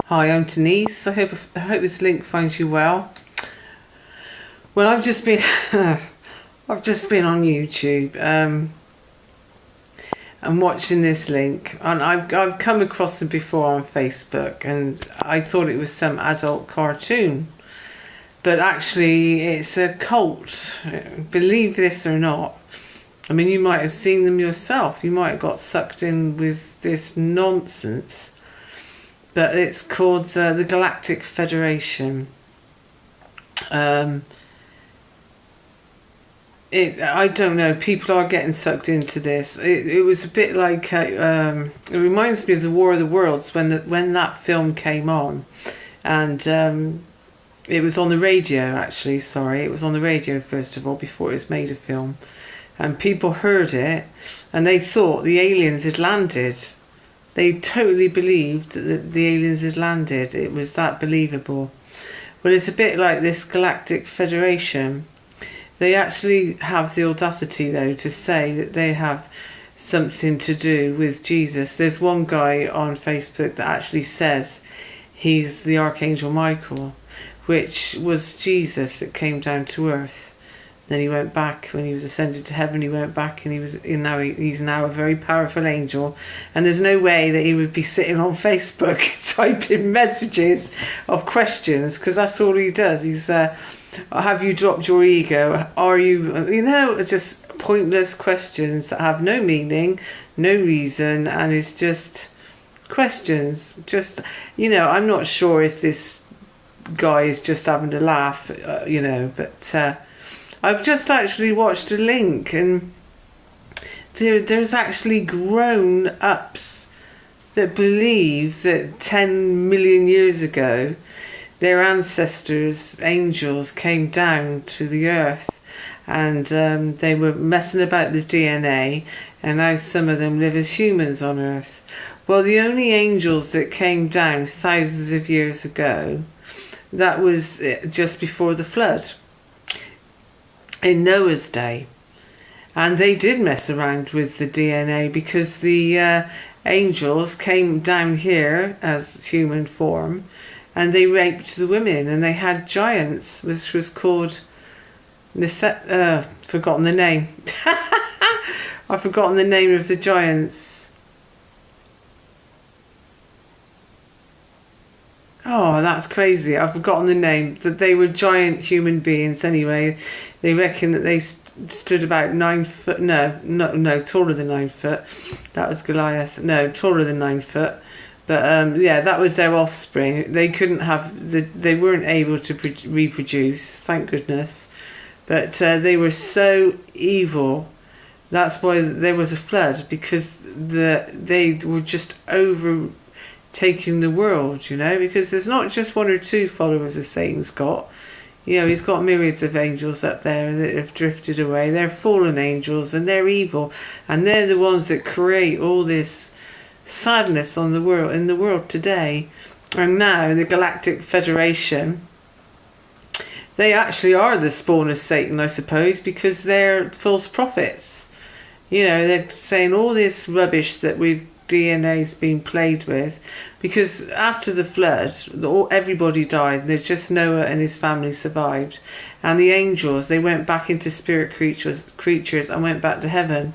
Hi, I'm Denise. I hope this link finds you well. Well, I've just been I've just been on YouTube and watching this link, and I've come across it before on Facebook, and I thought it was some adult cartoon, but actually it's a cult. Believe this or not. I mean, you might have seen them yourself. You might have got sucked in with this nonsense. But it's called the Galactic Federation. I don't know. People are getting sucked into this. It was a bit like it reminds me of the War of the Worlds when that film came on, and it was on the radio. Actually, sorry, it was on the radio first of all before it was made a film, and people heard it, and they thought the aliens had landed. They totally believed that the aliens had landed. It was that believable. Well, it's a bit like this Galactic Federation. They actually have the audacity, though, to say that they have something to do with Jesus. There's one guy on Facebook that actually says he's the Archangel Michael, which was Jesus that came down to earth. Then he went back when he was ascended to heaven. He went back, and he's now a very powerful angel. And there's no way that he would be sitting on Facebook typing messages of questions, because that's all he does. He's have you dropped your ego? Are you just pointless questions that have no meaning, no reason, and it's just questions. Just I'm not sure if this guy is just having a laugh, but. I've just actually watched a link, and there's actually grown-ups that believe that 10 million years ago their ancestors, angels, came down to the earth, and they were messing about with DNA, and now some of them live as humans on earth. Well, the only angels that came down thousands of years ago, that was just before the flood. In Noah's day, and they did mess around with the DNA, because the angels came down here as human form, and they raped the women, and they had giants, which was called forgotten the name. I've forgotten the name of the giants. Oh, that's crazy. I've forgotten the name. That they were giant human beings anyway. They reckon that they stood about 9 foot. No, taller than 9 foot. That was Goliath. No, taller than 9 foot. But yeah, that was their offspring. They couldn't have they weren't able to reproduce. Thank goodness. But they were so evil. That's why there was a flood, because they were just overtaking the world, because there's not just one or two followers of Satan's got. He's got myriads of angels up there that have drifted away. They're fallen angels, and they're evil, and they're the ones that create all this sadness in the world today. And now the Galactic Federation, they actually are the spawn of Satan, I suppose, because they're false prophets. They're saying all this rubbish that DNA's been played with, because after the flood everybody died. There's just Noah and his family survived, and the angels, they went back into spirit creatures and went back to heaven,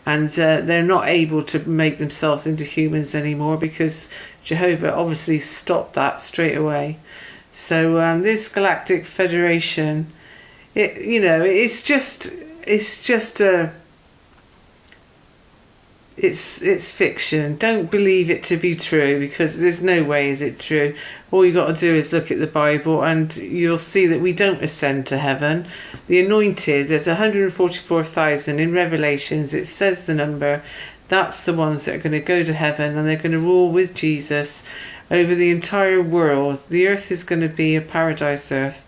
and they're not able to make themselves into humans anymore, because Jehovah obviously stopped that straight away. So this Galactic Federation, it's fiction. Don't believe it to be true, because there's no way is it true. All you got to do is look at the Bible, and you'll see that we don't ascend to heaven. The anointed, there's 144,000 in Revelations. It says the number. That's the ones that are going to go to heaven, and they're going to rule with Jesus over the entire world. The earth is going to be a paradise earth,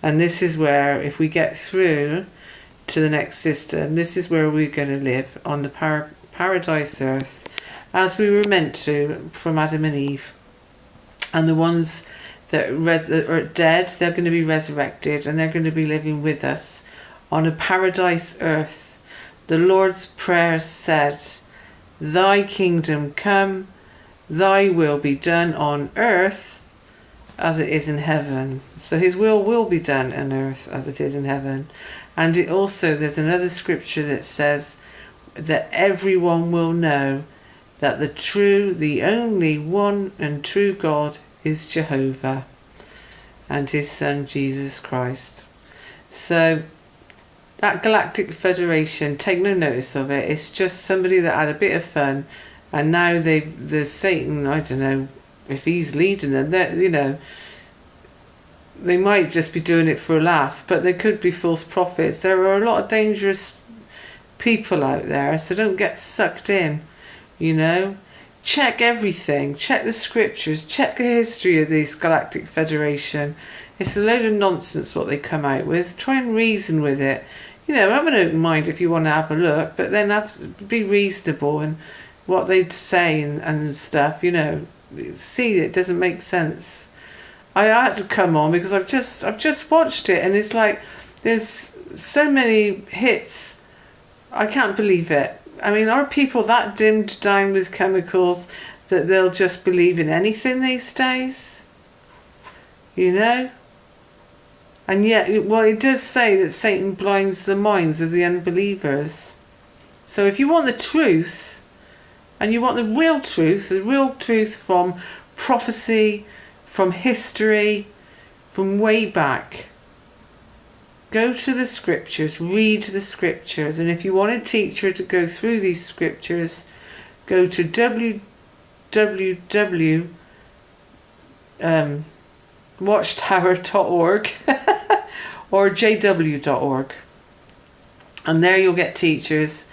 and this is where, if we get through to the next system, this is where we're going to live, on the paradise earth, as we were meant to from Adam and Eve. And the ones that are dead, they're going to be resurrected, and they're going to be living with us on a paradise earth. The Lord's Prayer said, "Thy kingdom come, thy will be done on earth as it is in heaven. So his will be done on earth as it is in heaven. And it also, there's another scripture that says that everyone will know that the only one and true God is Jehovah and his son Jesus Christ. So that Galactic Federation, take no notice of it. It's just somebody that had a bit of fun, and now there's Satan, I don't know if he's leading them. They might just be doing it for a laugh, but they could be false prophets. There are a lot of dangerous people out there, so don't get sucked in, Check everything. Check the scriptures. Check the history of this Galactic Federation. It's a load of nonsense what they come out with. Try and reason with it. Have an open mind if you want to have a look, but then be reasonable in what they say and stuff, See, it doesn't make sense. I had to come on because I've just watched it, and it's like there's so many hits. I can't believe it. I mean, are people that dimmed down with chemicals that they'll just believe in anything these days? And yet, it does say that Satan blinds the minds of the unbelievers. So if you want the truth, and you want the real truth from prophecy, from history, from way back, go to the scriptures, read the scriptures, and if you want a teacher to go through these scriptures, go to www.watchtower.org or jw.org, and there you'll get teachers,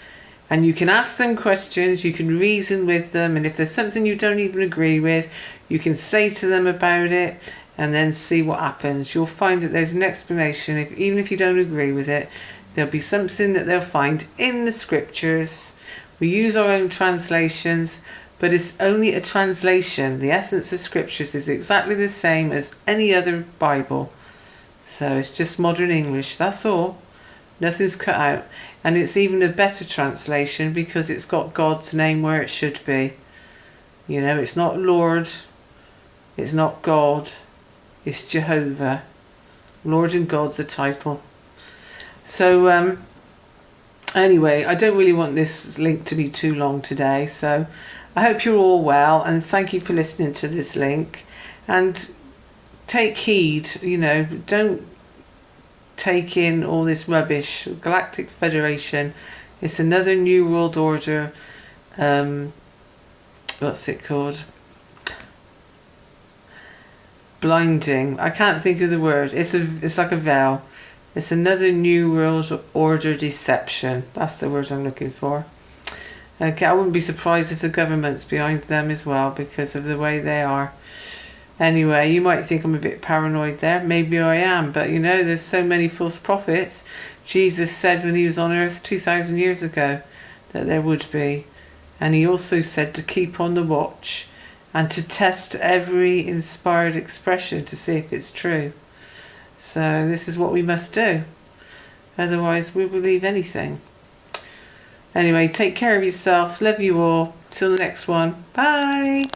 and you can ask them questions, you can reason with them, and if there's something you don't even agree with, you can say to them about it, and then see what happens. You'll find that there's an explanation. Even if you don't agree with it, there'll be something that they'll find in the scriptures. We use our own translations, but it's only a translation. The essence of scriptures is exactly the same as any other Bible. So it's just modern English, that's all. Nothing's cut out. And it's even a better translation because it's got God's name where it should be. It's not Lord, it's not God. It's Jehovah. Lord and God's a title. So anyway, I don't really want this link to be too long today. So I hope you're all well, and thank you for listening to this link. And take heed, don't take in all this rubbish. Galactic Federation, it's another New World Order. What's it called? Blinding. I can't think of the word. It's like a veil. It's another New World Order deception. That's the word I'm looking for. Okay, I wouldn't be surprised if the government's behind them as well because of the way they are. Anyway, you might think I'm a bit paranoid there. Maybe I am, but there's so many false prophets. Jesus said when he was on earth 2,000 years ago that there would be. And he also said to keep on the watch and to test every inspired expression to see if it's true. So this is what we must do. Otherwise we'll believe anything. Anyway, take care of yourselves. Love you all. Till the next one. Bye.